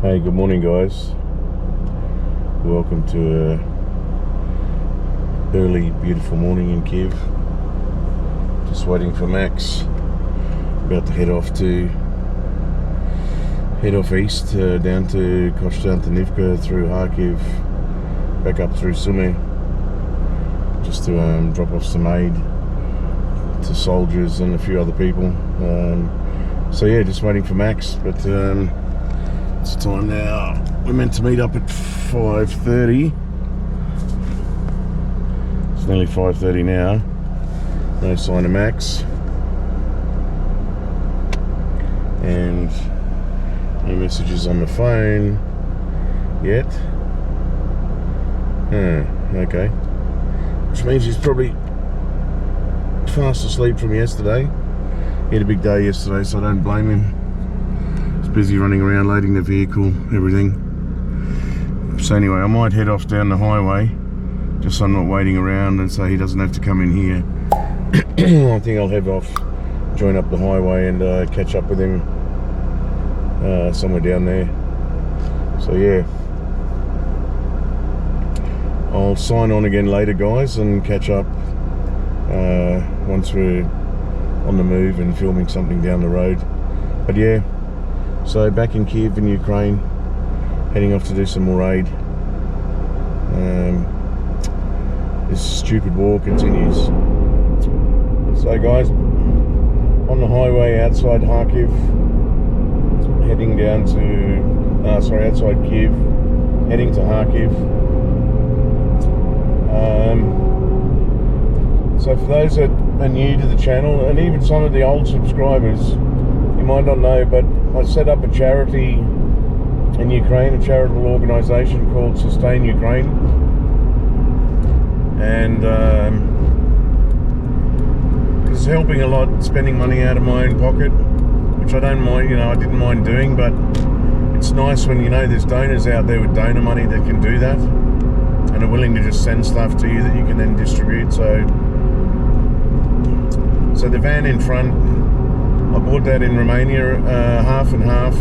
Hey, good morning guys. Welcome to a early beautiful morning in Kiev. Just waiting for Max. About to head off east down to Kostyantynivka through Kharkiv, back up through Sumy, just to drop off some aid to soldiers and a few other people. So yeah, just waiting for Max, but it's time now. We're meant to meet up at 5:30. It's nearly 5:30 now. No sign of Max. And no messages on the phone yet. Okay. Which means he's probably fast asleep from yesterday. He had a big day yesterday, so I don't blame him. Busy running around, loading the vehicle, everything. So anyway, I might head off down the highway, just so I'm not waiting around, and so he doesn't have to come in here. I think I'll head off, join up the highway, and catch up with him somewhere down there. So yeah, I'll sign on again later, guys, and catch up once we're on the move and filming something down the road. But yeah. So back in Kiev in Ukraine, heading off to do some more aid. This stupid war continues. So guys, on the highway outside Kharkiv, heading down to, outside Kiev, heading to Kharkiv. So for those that are new to the channel, and even some of the old subscribers, you might not know, but I set up a charity in Ukraine, a charitable organisation called Sustain Ukraine, and it's helping a lot, spending money out of my own pocket, which I don't mind, I didn't mind doing, but it's nice when there's donors out there with donor money that can do that and are willing to just send stuff to you that you can then distribute. So the van in front, I bought that in Romania, half and half.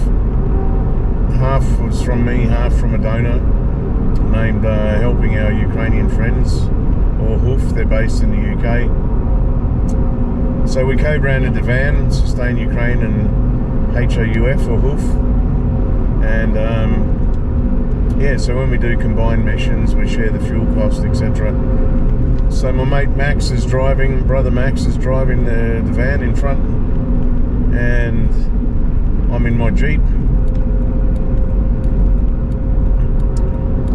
Half was from me, half from a donor named Helping Our Ukrainian Friends, or HOOF. They're based in the UK. So we co-branded the van, Sustain Ukraine and HOUF, or HOOF. And yeah, so when we do combined missions, we share the fuel cost, etc. So my mate Max is driving, brother Max is driving the van in front, and I'm in my Jeep.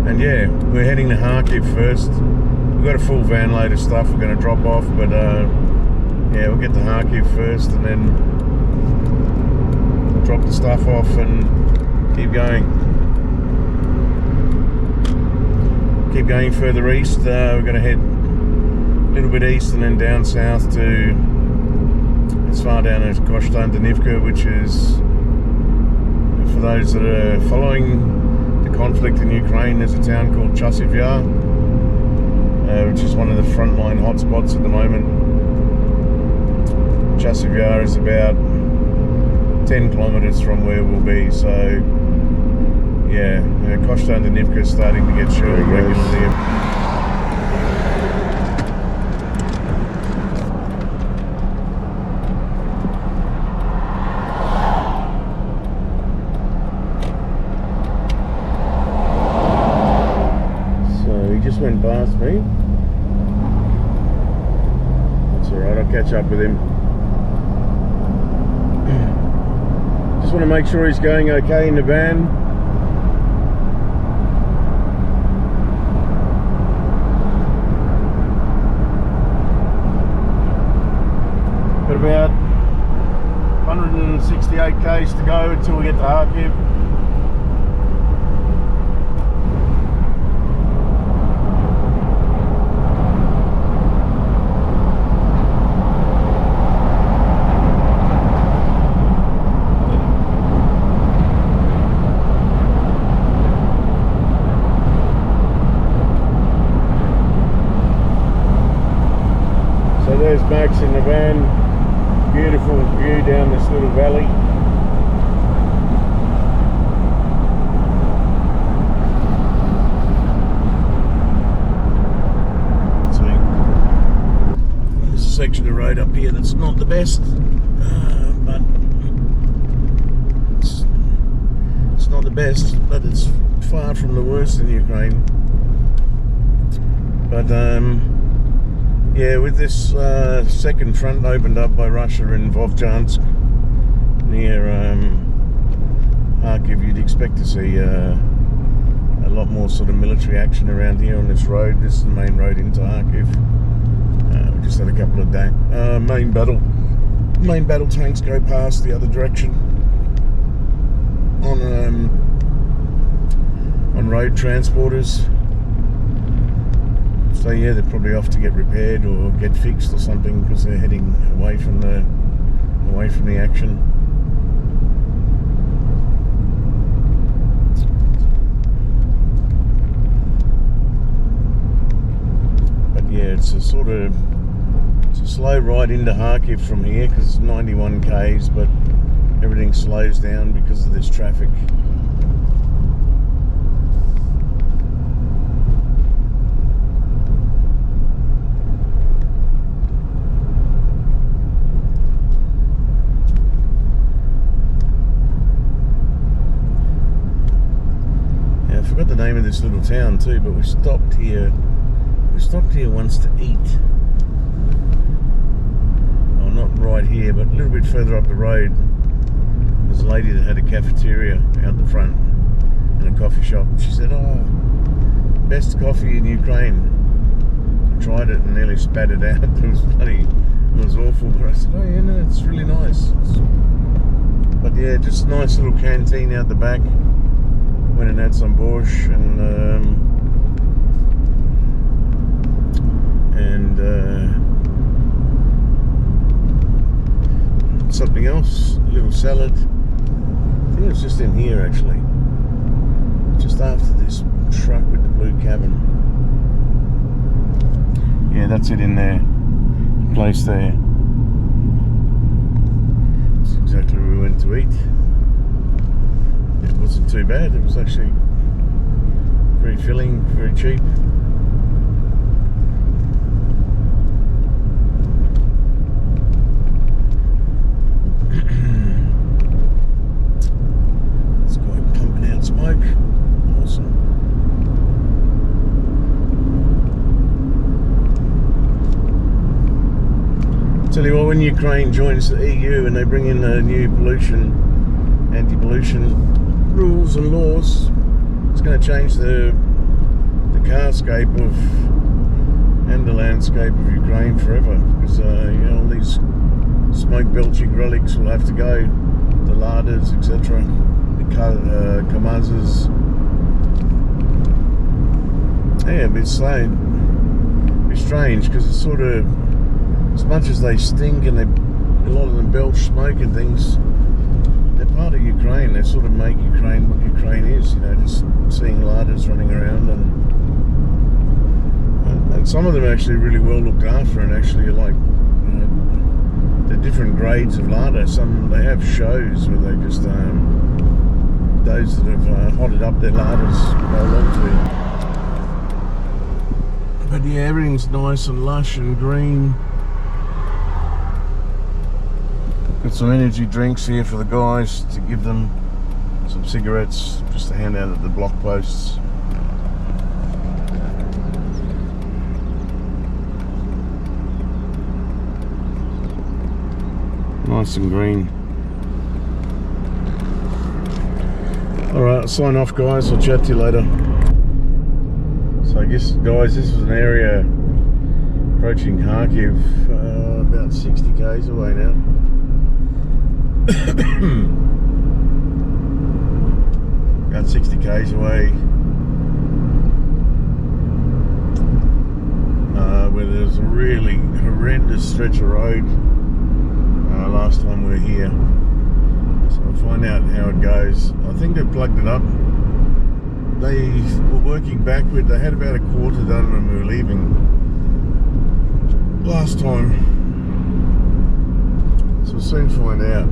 And yeah, we're heading to Kharkiv first. We've got a full van load of stuff we're going to drop off, but yeah, we'll get to Kharkiv first and then drop the stuff off and keep going. Keep going further east. We're going to head a little bit east and then down south to as far down as Kostyantynivka, which is, for those that are following the conflict in Ukraine, there's a town called Chasiv, which is one of the frontline hotspots at the moment. Chasiv is about 10 kilometers from where we'll be, so yeah, Kostyantynivka is starting to get shelled regularly. Went past me. That's alright, I'll catch up with him. Just want to make sure he's going okay in the van. Got about 168 k's to go until we get to Kharkiv. There's Max in the van. Beautiful view down this little valley. section of road up here that's not the best, but it's not the best, but it's far from the worst in Ukraine. But yeah, with this second front opened up by Russia in Vovchansk near Kharkiv, you'd expect to see a lot more sort of military action around here on this road. This is the main road into Kharkiv. We just had a couple of main battle tanks go past the other direction on road transporters. So yeah, they're probably off to get repaired or get fixed or something, because they're heading away from the action. But yeah, it's a slow ride into Kharkiv from here, because it's 91 k's, but everything slows down because of this traffic. I forgot the name of this little town too, but we stopped here once to eat. Oh, not right here, but a little bit further up the road. There's a lady that had a cafeteria out the front and a coffee shop, and she said, "Oh, best coffee in Ukraine." I tried it and nearly spat it out. It was awful, but I said, "Oh yeah, no, it's really nice." But yeah, just a nice little canteen out the back. Went and had some borscht and something else, a little salad. I think it was just in here actually, just after this truck with the blue cabin. Yeah, that's it in there, place there. That's exactly where we went to eat. It wasn't too bad. It was actually very filling, very cheap. This guy pumping out smoke. Awesome. Tell you what, when Ukraine joins the EU and they bring in new anti-pollution rules and laws, it's going to change the carscape and the landscape of Ukraine forever, because all these smoke belching relics will have to go, the Ladas, etc., the Kamazes. Yeah, it's strange, because it's sort of, as much as they stink and a lot of them belch smoke and things, they're part of Ukraine. They sort of make Ukraine what Ukraine is, just seeing Ladas running around, and some of them are actually really well looked after, and actually like, the different grades of Lada. Some, they have shows where they just, those that have hotted up their Ladas roll onto it. But yeah, everything's nice and lush and green. Got some energy drinks here for the guys to give them, some cigarettes just to hand out at the block posts. Nice and green. Alright, I'll sign off guys, I'll chat to you later. So I guess guys, this was an area approaching Kharkiv, about 60 k's away now. About 60 k's away, where there's a really horrendous stretch of road last time we were here. So I'll find out how it goes. I think they plugged it up. They were working backward. They had about a quarter done when we were leaving last time. So we'll soon find out.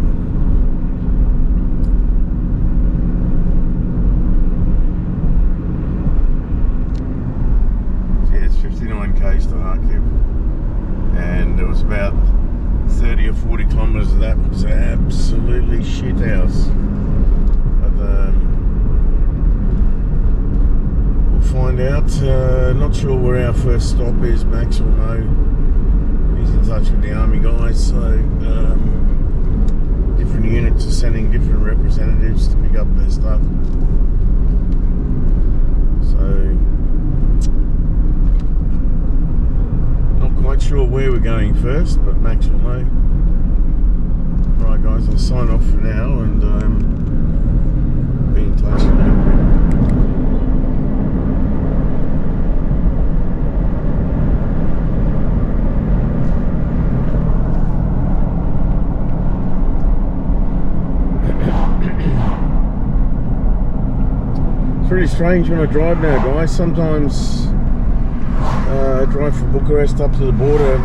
Yeah, it's 59 k's to Kharkiv. And there was was about 30 or 40 kilometres of that was absolutely shit house. But we'll find out. Not sure where our first stop is. Max will know. He's in touch with the army guys, so different units are sending different representatives to pick up their stuff. So not quite sure where we're going first, but Max will know. Alright guys, I'll sign off for now and be in touch in a little bit. It's really strange when I drive now, guys. Sometimes I drive from Bucharest up to the border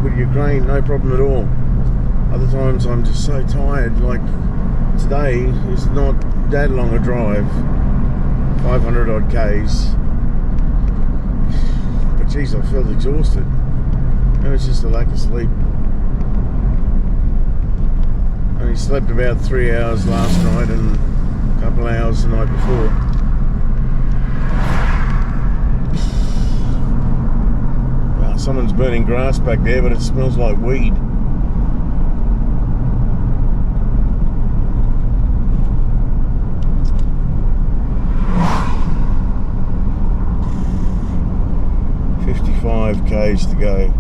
with Ukraine, no problem at all. Other times I'm just so tired. Like today is not that long a drive, 500 odd Ks. But geez, I felt exhausted. It was just a lack of sleep. I only slept about 3 hours last night and a couple of hours the night before. Someone's burning grass back there, but it smells like weed. "55 Ks to go."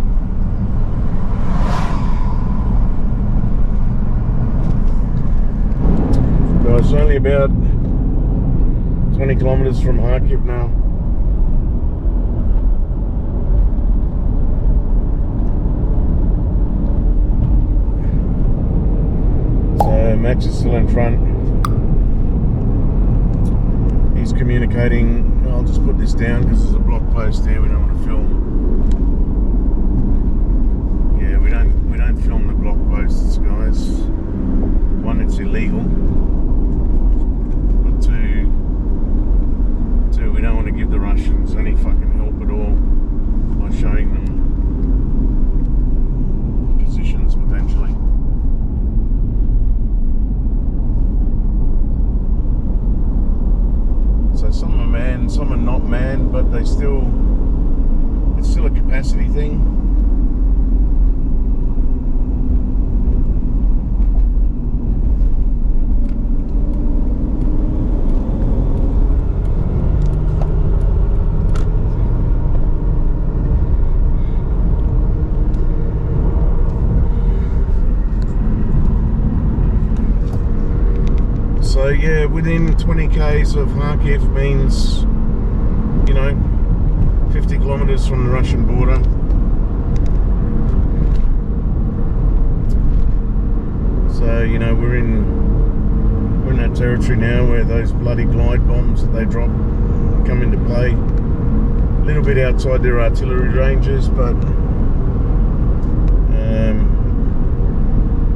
So it's only about 20 kilometers from Kharkiv now. Max is still in front. He's communicating. I'll just put this down because there's a block post there. We don't want to film. Yeah, we don't film the block posts, guys. One, it's illegal. But two, we don't want to give the Russians any fucking help at all by showing them positions potentially. So some are manned, some are not manned, but it's still a capacity thing. So yeah, within 20 Ks of Kharkiv means, 50 kilometers from the Russian border. So, we're in that territory now where those bloody glide bombs that they drop come into play. A little bit outside their artillery ranges, but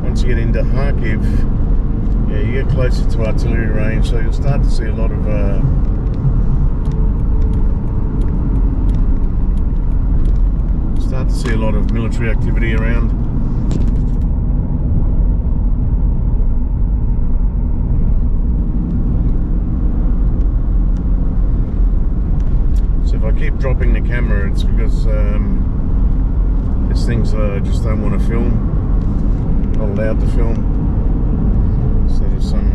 once you get into Kharkiv, yeah, you get closer to artillery range, so you'll start to see a lot of military activity around. So if I keep dropping the camera, it's because there's things I just don't want to film, not allowed to film. So there's some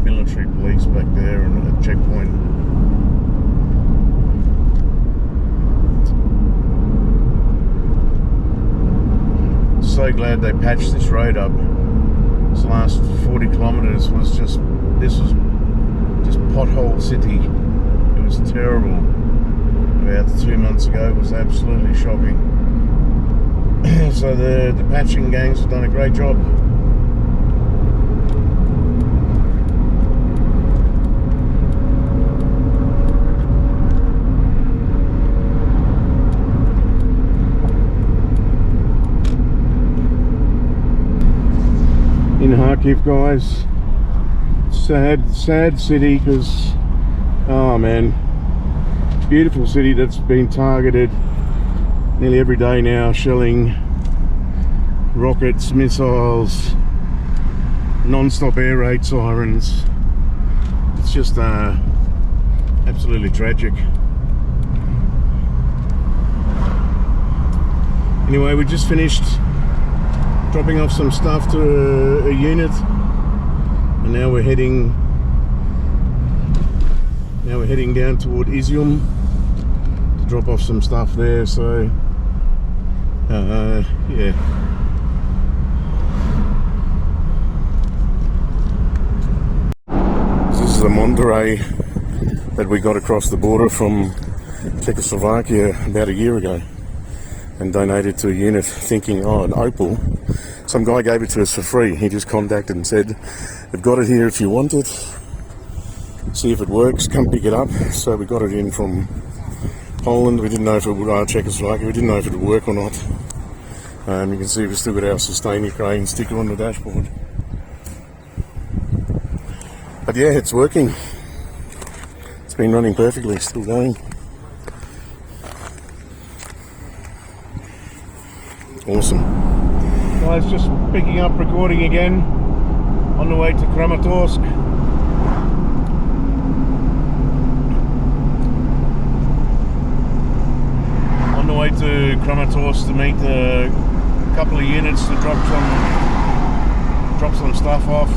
military police back there and a checkpoint. So glad they patched this road up. This last 40 kilometers was just pothole city. It was terrible. About 2 months ago, it was absolutely shocking. So the patching gangs have done a great job. In Kharkiv, guys, sad city, because oh man, beautiful city that's been targeted nearly every day now, shelling rockets, missiles, non-stop air raid sirens. It's just absolutely tragic. Anyway, we just finished dropping off some stuff to a unit, and now we're heading down toward Izyum to drop off some stuff there. So yeah. This is a Monterey that we got across the border from Czechoslovakia about a year ago and donated to a unit, thinking, oh, an Opel. Some guy gave it to us for free. He just contacted and said, I've got it here if you want it. See if it works, come pick it up. So we got it in from Poland. We didn't know if it would, Czechoslovakia, we didn't know if it would work or not. You can see we've still got our Sustain Ukraine sticker on the dashboard. But yeah, it's working. It's been running perfectly, still going. Awesome. Guys, just picking up recording again on the way to Kramatorsk. On the way to Kramatorsk to meet a couple of units to drop some stuff off.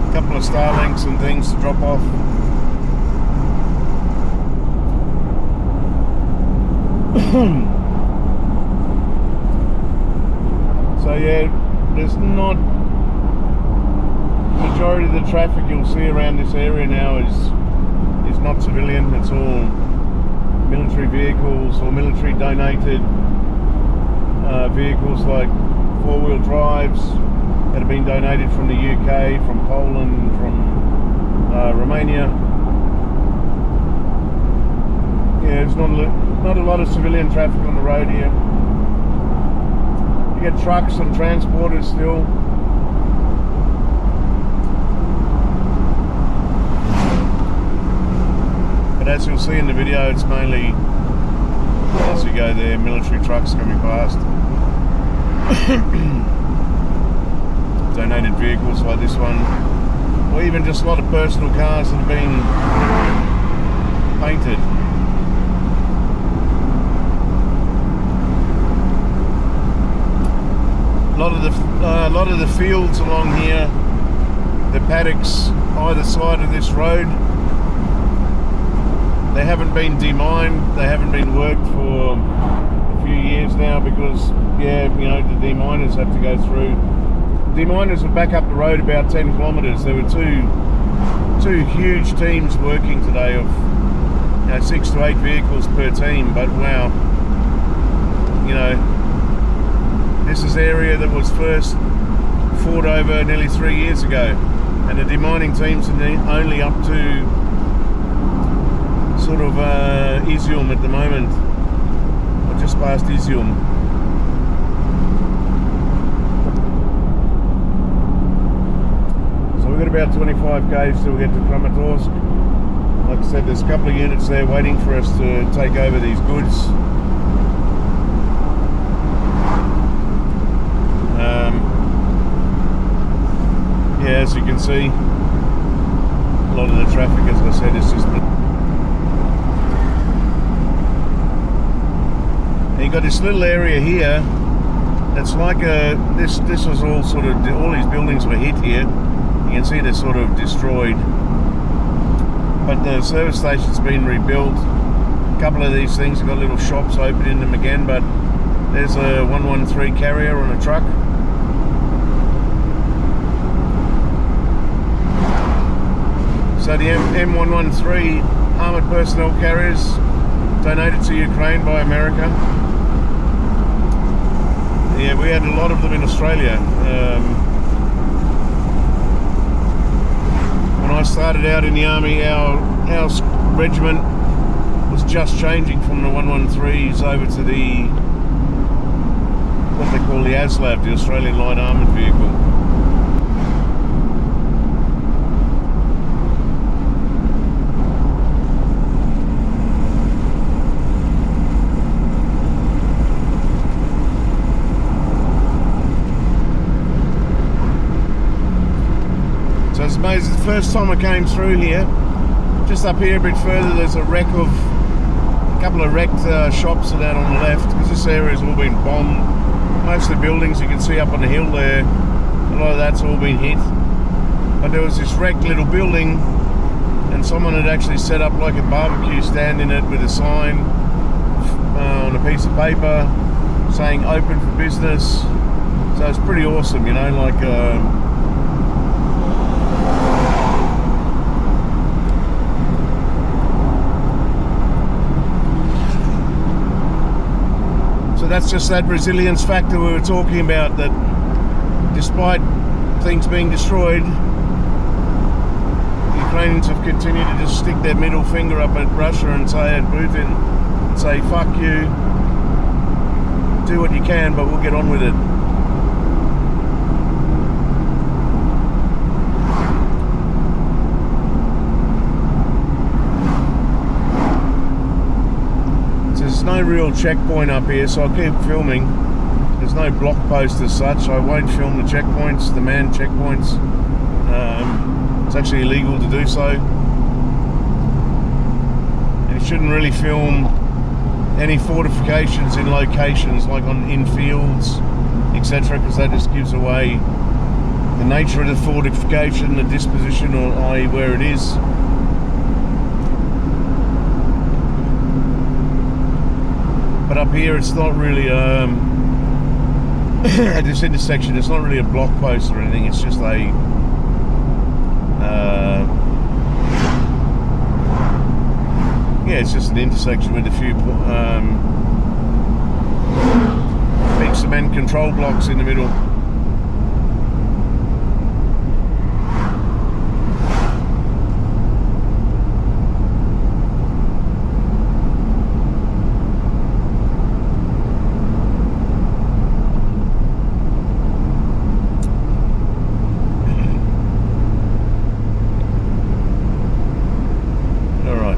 A couple of Starlinks and things to drop off. So yeah, there's not, majority of the traffic you'll see around this area now is not civilian. It's all military vehicles or military donated vehicles like four-wheel drives that have been donated from the UK, from Poland, from Romania. Yeah, there's not a lot of civilian traffic on the road here. You get trucks and transporters still. But as you'll see in the video, it's mainly, as you go there, military trucks coming past. Donated vehicles like this one, or even just a lot of personal cars that have been painted. A lot of the fields along here, the paddocks either side of this road, they haven't been demined, they haven't been worked for a few years now because, yeah, you know, the deminers have to go through. Deminers were back up the road about 10 kilometres. There were two huge teams working today of, you know, 6 to 8 vehicles per team, but wow, you know, this is area that was first fought over nearly 3 years ago, and the demining teams are only up to sort of Izyum at the moment, or just past Izyum. So we've got about 25 k's till we get to Kramatorsk. Like I said, there's a couple of units there waiting for us to take over these goods. Yeah, as you can see, a lot of the traffic, as I said, is just... And you've got this little area here that's like a... This was all sort of... All these buildings were hit here. You can see they're sort of destroyed. But the service station's been rebuilt. A couple of these things have got little shops open in them again, but there's a 113 carrier on a truck. So the M113 armoured personnel carriers donated to Ukraine by America. Yeah, we had a lot of them in Australia. When I started out in the army, our regiment was just changing from the 113s over to the, what they call the ASLAV, the Australian Light Armoured Vehicle. first time I came through here. Just up here a bit further, there's a couple of wrecked shops that are out on the left, because this area has all been bombed. Most of the buildings you can see up on the hill there, a lot of that's all been hit. But there was this wrecked little building, and someone had actually set up like a barbecue stand in it with a sign on a piece of paper saying open for business. So it's pretty awesome, you know, like so that's just that resilience factor we were talking about, that despite things being destroyed, the Ukrainians have continued to just stick their middle finger up at Russia and say, at Putin, and say, fuck you, do what you can, but we'll get on with it. There's no real checkpoint up here, so I'll keep filming. There's no block post as such. I won't film the checkpoints, the manned checkpoints. It's actually illegal to do so. And you shouldn't really film any fortifications in locations like in fields, etc., because that just gives away the nature of the fortification, the disposition, or i.e. where it is. But up here it's not really at this intersection it's not really a block post or anything, it's just a yeah, it's just an intersection with a few big cement control blocks in the middle.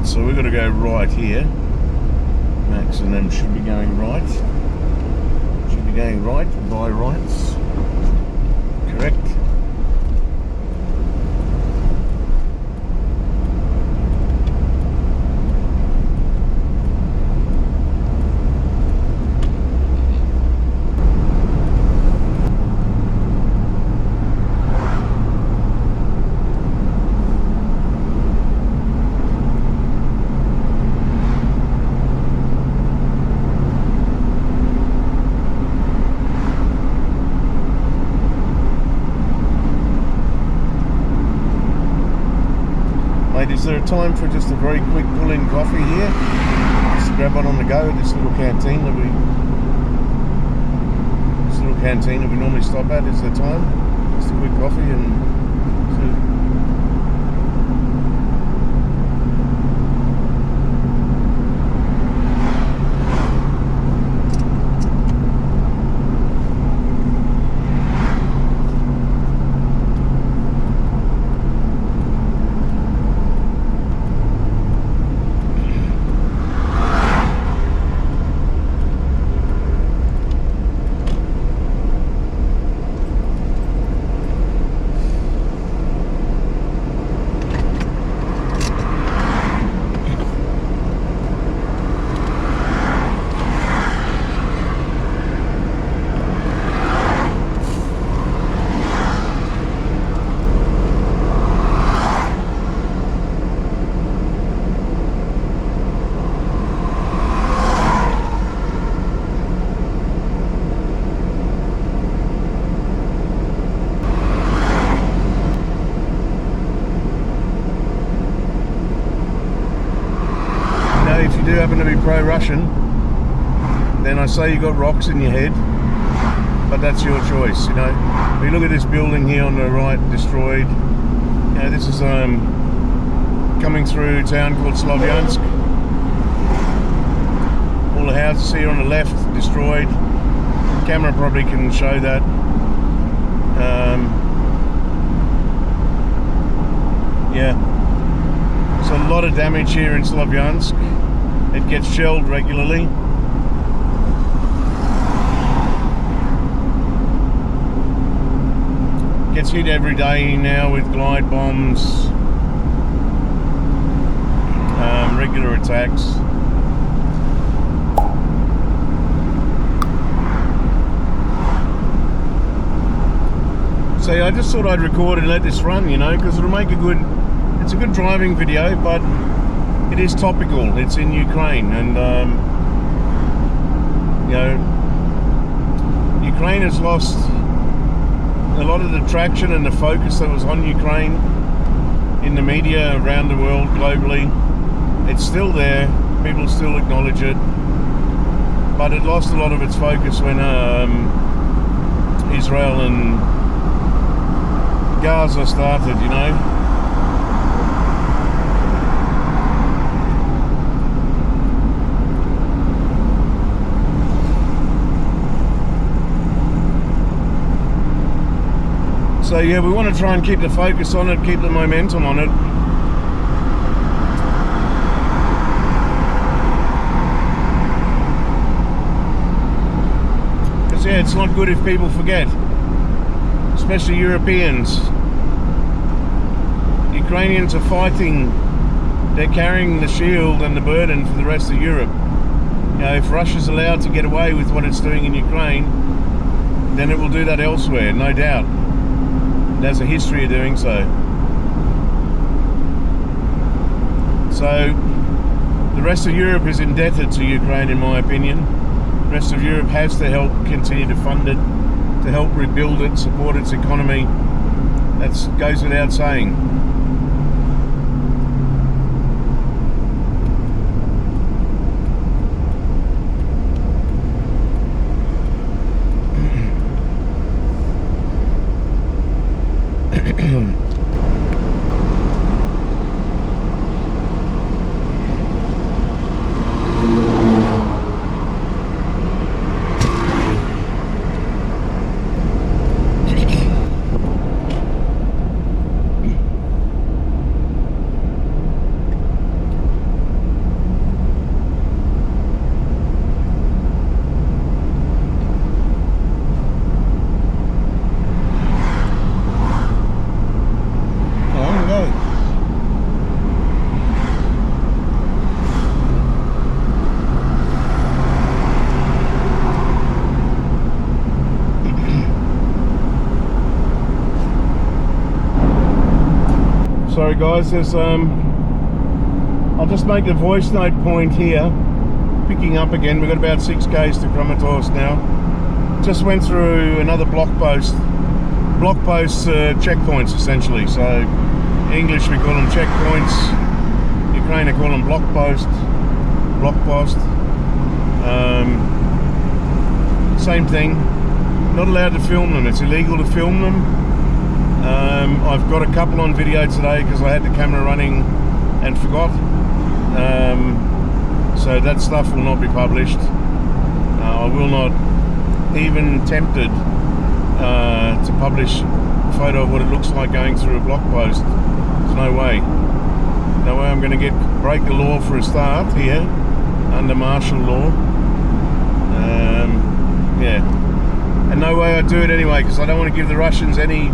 So we've got to go right here. Max and them should be going right. Should be going right by rights. Correct. Is there a time for just a very quick pull-in coffee here? Just to grab one on the go at this little canteen that we normally stop at. Is there time? Just a quick coffee and happen to be pro-Russian, then I say you got rocks in your head, but that's your choice, you know. We look at this building here on the right, destroyed. You know, this is coming through a town called Slovyansk. All the houses here on the left destroyed. The camera probably can show that. Yeah, so a lot of damage here in Slovyansk. It gets shelled regularly. gets hit every day now with glide bombs, regular attacks. So I just thought I'd record and let this run, you know, because it'll make it's a good driving video, but it is topical. It's in Ukraine, and you know, Ukraine has lost a lot of the traction and the focus that was on Ukraine in the media around the world globally. It's still there, people still acknowledge it, but it lost a lot of its focus when Israel and Gaza started, you know. So yeah, we want to try and keep the focus on it, keep the momentum on it. Because yeah, it's not good if people forget, especially Europeans. Ukrainians are fighting, they're carrying the shield and the burden for the rest of Europe. You know, if Russia's allowed to get away with what it's doing in Ukraine, then it will do that elsewhere, no doubt. It has a history of doing so. So the rest of Europe is indebted to Ukraine, in my opinion. The rest of Europe has to help continue to fund it, to help rebuild it, support its economy. That goes without saying. Sorry guys, there's I'll just make the voice note point here, picking up again. We've got about 6 k's to Kramatorsk now. Just went through another block post checkpoints essentially. So English we call them checkpoints, Ukraine they call them block post. Same thing, not allowed to film them, it's illegal to film them. I've got a couple on video today because I had the camera running and forgot. So that stuff will not be published. I will not even tempted to publish a photo of what it looks like going through a block post. There's no way. No way I'm going to break the law for a start here under martial law. Yeah. And no way I'd do it anyway, because I don't want to give the Russians any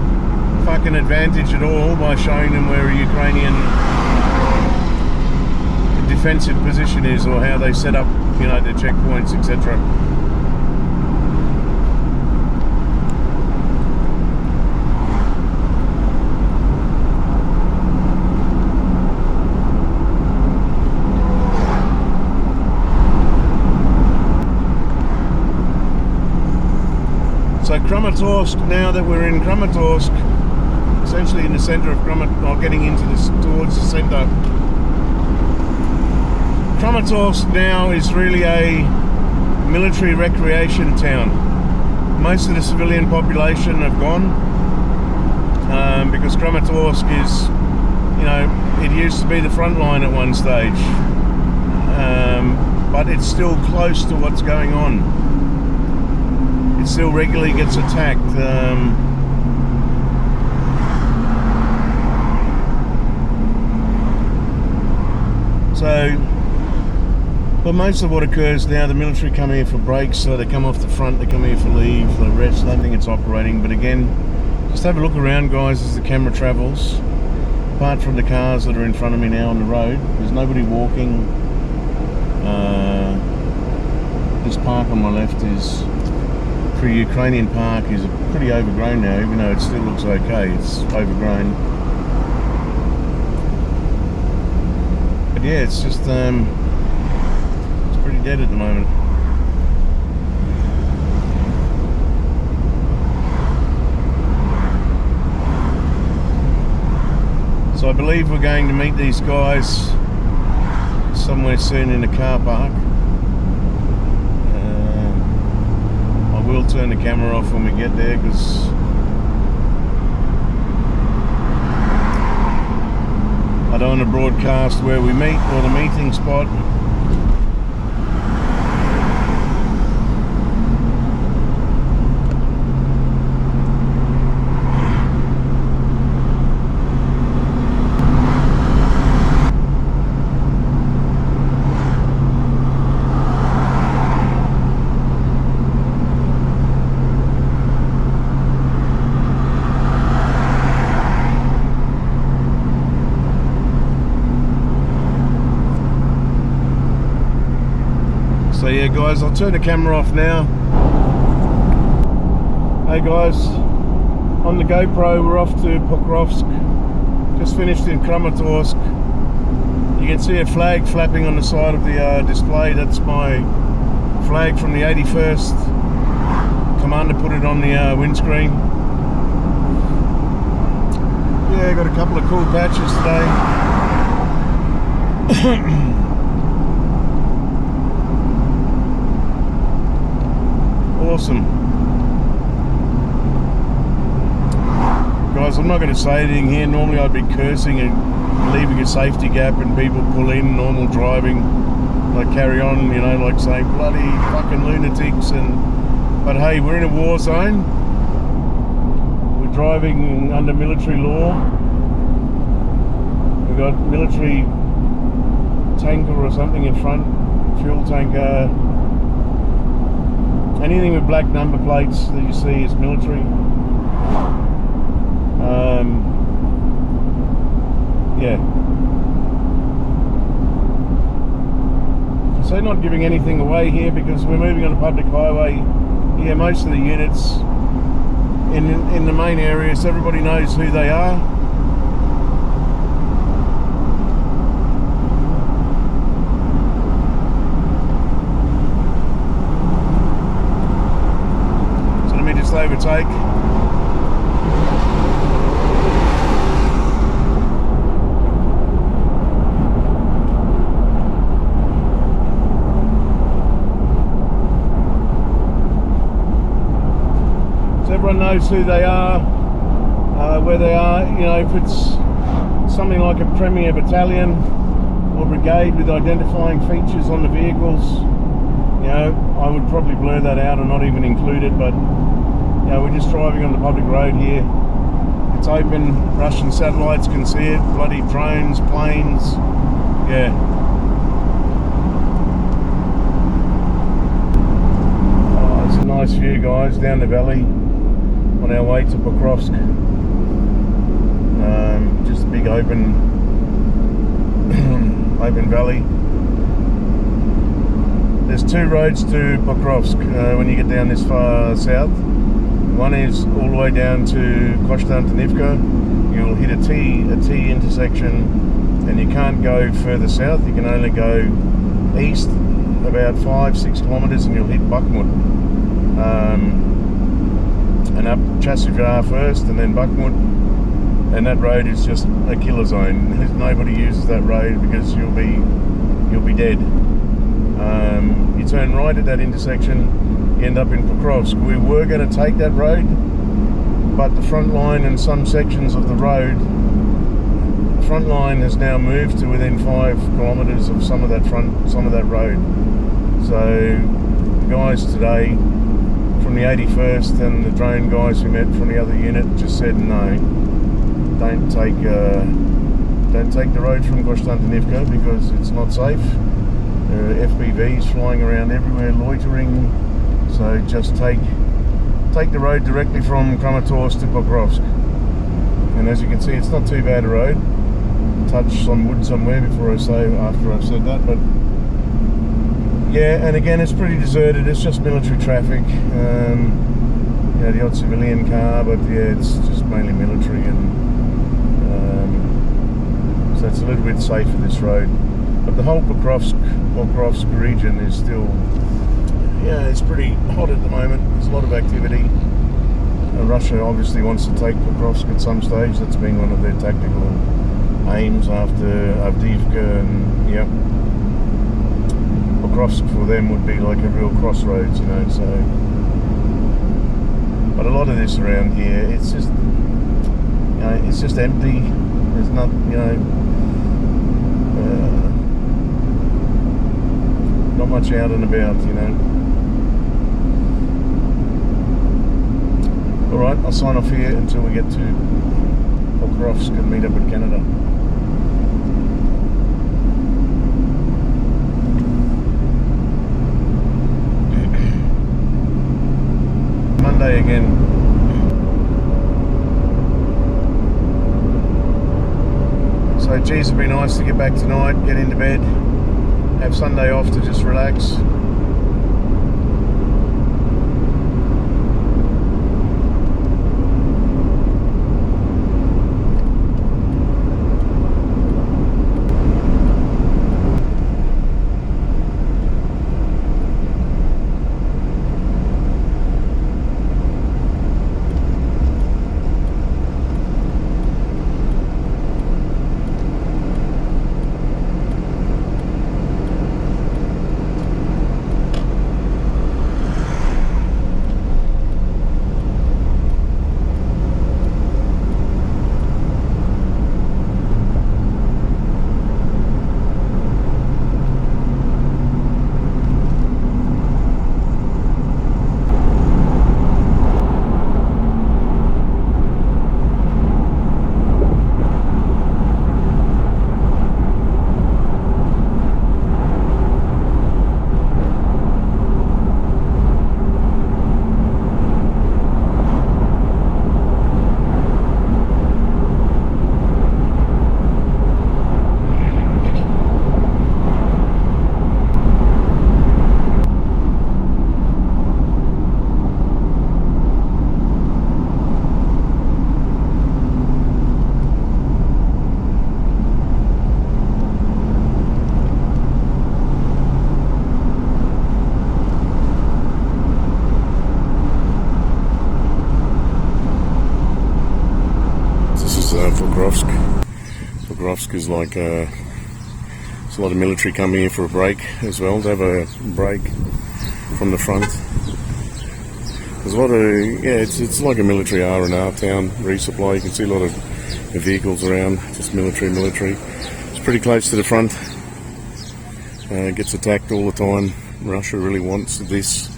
fucking advantage at all by showing them where a Ukrainian defensive position is, or how they set up, you know, their checkpoints, etc. So Kramatorsk, now that we're in Kramatorsk, essentially in the centre of Kramatorsk, or getting into this towards the centre. Kramatorsk now is really a military recreation town. Most of the civilian population have gone because Kramatorsk is, you know, it used to be the front line at one stage, but it's still close to what's going on. It still regularly gets attacked. But most of what occurs now, the military come here for breaks, so they come off the front, they come here for leave, for rest. I don't think it's operating, but again, Just have a look around, guys, as the camera travels. Apart from the cars that are in front of me now on the road, there's nobody walking. This park on my left is for Ukrainian park, is pretty overgrown now, even though it still looks okay. It's overgrown. But yeah, it's just it's pretty dead at the moment. So I believe we're going to meet these guys somewhere soon in a car park. I will turn the camera off when we get there because I don't want to broadcast where we meet or the meeting spot. So yeah guys, I'll turn the camera off now. Hey guys, on the GoPro we're off to Pokrovsk. Just finished in Kramatorsk. You can see a flag flapping on the side of the display. That's my flag from the 81st. Commander put it on the windscreen. Yeah, got a couple of cool patches today. Awesome. Guys, I'm not going to say anything here. Normally I'd be cursing and leaving a safety gap and people pull in, normal driving, like carry on, you know, like saying bloody fucking lunatics. But hey, we're in a war zone. We're driving under military law. We've got military tanker or something in front, fuel tanker. Anything with black number plates that you see is military. Yeah. So not giving anything away here because we're moving on a public highway. Yeah, most of the units in the main areas, everybody knows who they are. Overtake. So everyone knows who they are, where they are. You know, if it's something like a premier battalion or brigade with identifying features on the vehicles, you know, I would probably blur that out or not even include it, but you know, we're just driving on the public road here. It's open, Russian satellites can see it, bloody drones, planes, yeah. Oh, it's a nice view guys, down the valley on our way to Pokrovsk. Just a big open valley. There's two roads to Pokrovsk when you get down this far south. One is all the way down to Kostyantynivka. You'll hit a T intersection and you can't go further south. You can only go east about 5-6 kilometers and you'll hit Bakhmut. And up Chasivyar first and then Bakhmut. And that road is just a killer zone. Nobody uses that road because you'll be dead. You turn right at that intersection, you end up in Pokrovsk. We were going to take that road, but the front line and some sections of the road, the front line has now moved to within 5 kilometers of some of that road. So the guys today from the 81st and the drone guys we met from the other unit just said no, don't take the road from Kostyantynivka because it's not safe. There are FPVs flying around everywhere, loitering. So just take the road directly from Kramatorsk to Pokrovsk. And as you can see, it's not too bad a road. Touch some wood somewhere before I say, after I've said that, but yeah, and again, it's pretty deserted. It's just military traffic. You know, the odd civilian car, but yeah, it's just mainly military, and so it's a little bit safer, this road. But the whole Pokrovsk region is still, yeah, it's pretty hot at the moment. There's a lot of activity. Russia obviously wants to take Pokrovsk at some stage. That's been one of their tactical aims after Avdiivka, and yeah, Pokrovsk for them would be like a real crossroads, you know. So, but a lot of this around here, it's just, you know, it's just empty. There's not, you know, not much out and about, you know. Alright, I'll sign off here until we get to Pokrovsk and meet up with Canada. Monday again. So geez, it'd be nice to get back tonight, get into bed, have Sunday off to just relax. Pokrovsk is like there's a lot of military coming here for a break as well. They have a break from the front. There's a lot of, yeah, it's like a military R&R town, resupply. You can see a lot of vehicles around, just military. It's pretty close to the front. Gets attacked all the time. Russia really wants this.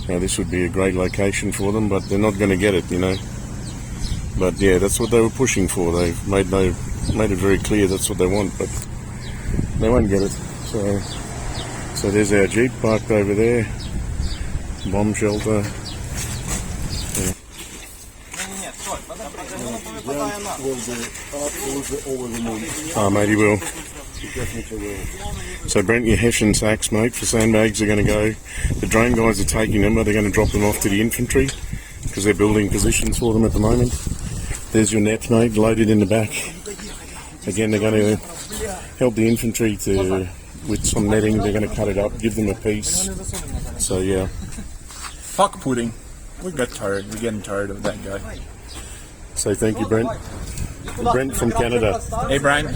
This would be a great location for them, but they're not going to get it, you know. But yeah, that's what they were pushing for. They've made it very clear that's what they want, but they won't get it. So there's our Jeep parked over there. Bomb shelter. Yeah. Oh, mate, he will. So Brent, your Hessian sacks, mate, for sandbags are going to go. The drone guys are taking them, but they're going to drop them off to the infantry because they're building positions for them at the moment. There's your net, mate, loaded in the back. Again, they're going to help the infantry with some netting. They're going to cut it up, give them a piece. So yeah. Fuck pudding. We got tired. We're getting tired of that guy. So thank you, Brent. Brent from Canada. Hey, Brian.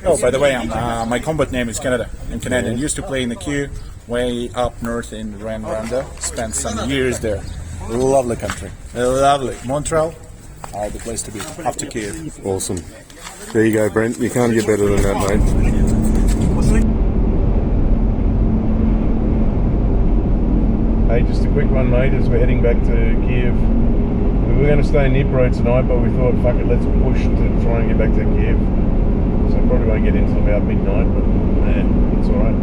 Oh, by the way, my combat name is Canada. I'm Canadian. Used to play in the queue way up north in Rwanda. Spent some years there. Lovely country. Lovely. Montreal, the place to be. After Kiev. Awesome. There you go, Brent. You can't get better than that, mate. Hey, just a quick one, mate, as we're heading back to Kiev. We were going to stay in Dnipro tonight, but we thought, fuck it, let's push to try and get back to Kiev. So probably won't get in until about midnight, but it's alright.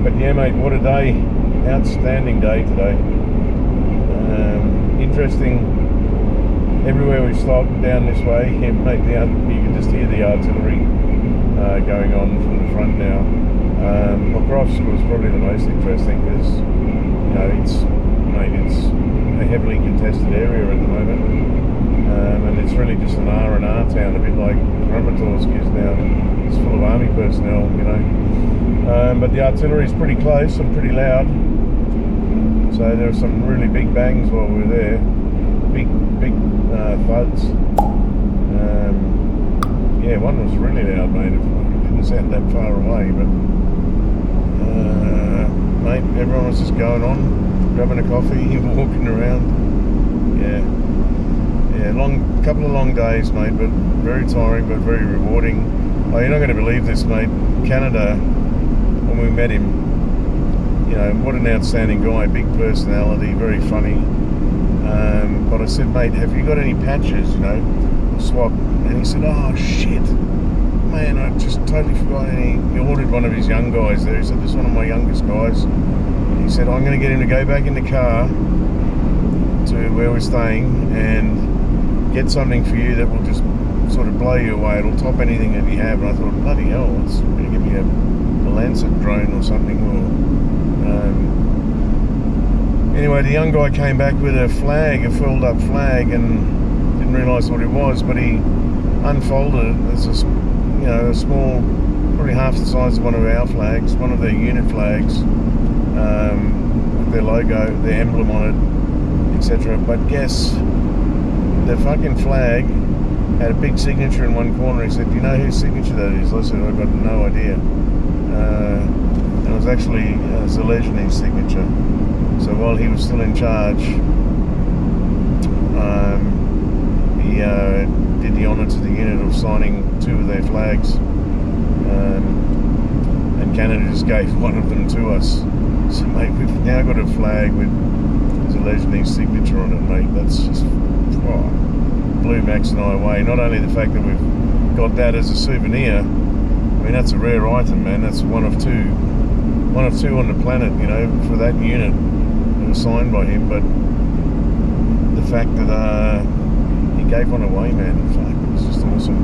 But yeah, mate, what a day. Outstanding day today. Interesting everywhere we stopped down this way, you can just hear the artillery going on from the front now. Pokrovsk was probably the most interesting because it's a heavily contested area at the moment, and it's really just an R&R town, a bit like Kramatorsk is now. It's full of army personnel, but the artillery is pretty close and pretty loud. So there were some really big bangs while we were there, big thuds. Yeah, one was really loud, mate. It didn't sound that far away, but mate, everyone was just going on, grabbing a coffee, walking around. Yeah, couple of long days, mate, but very tiring, but very rewarding. Oh, you're not going to believe this, mate. Canada, when we met him, what an outstanding guy, big personality, very funny. But I said, mate, have you got any patches, swap? And he said, oh shit, man, I just totally forgot. And he ordered one of his young guys there. He said, this is one of my youngest guys. He said, I'm going to get him to go back in the car to where we're staying and get something for you that will just sort of blow you away. It'll top anything that you have. And I thought, bloody hell, it's going to give me a Lancet drone or something. Anyway, the young guy came back with a flag, a furled up flag, and didn't realise what it was, but he unfolded it. There's a small, probably half the size of one of our flags, one of their unit flags, with their logo, their emblem on it, etc. But guess, the fucking flag had a big signature in one corner. He said, do you know whose signature that is? I said, I've got no idea. And it was actually Zelensky's signature. So while he was still in charge, he did the honour to the unit of signing 2 of their flags, and Canada just gave one of them to us. So mate, we've now got a flag with Zelensky's signature on it, mate. That's just blew Max and I away. Not only the fact that we've got that as a souvenir, I mean that's a rare item, man. That's one of two on the planet, for that unit. It was signed by him, but the fact that he gave one away, man, it was just awesome.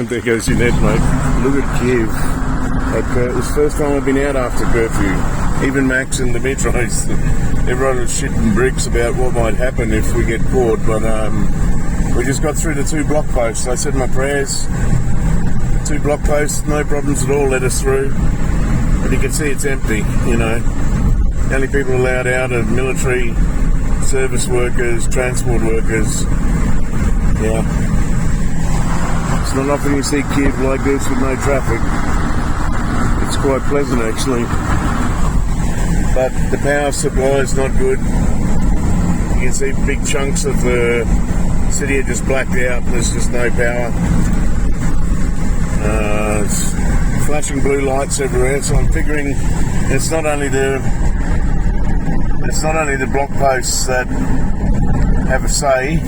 There goes your net, mate. Look at Kiev. It's the first time I've been out after curfew. Even Max and Dimitri's, everyone was shitting bricks about what might happen if we get caught, but we just got through the 2 block posts. I said my prayers. 2 block posts, no problems at all, let us through. But you can see it's empty, The only people allowed out are military, service workers, transport workers. Yeah. It's not often you see Kiev like this with no traffic. It's quite pleasant actually. But the power supply is not good. You can see big chunks of the city are just blacked out. There's just no power. It's flashing blue lights everywhere. So I'm figuring it's not only the block posts that have a say,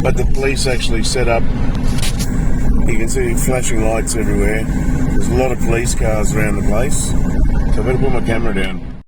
but the police actually set up. You can see flashing lights everywhere. There's a lot of police cars around the place. So I better put my camera down.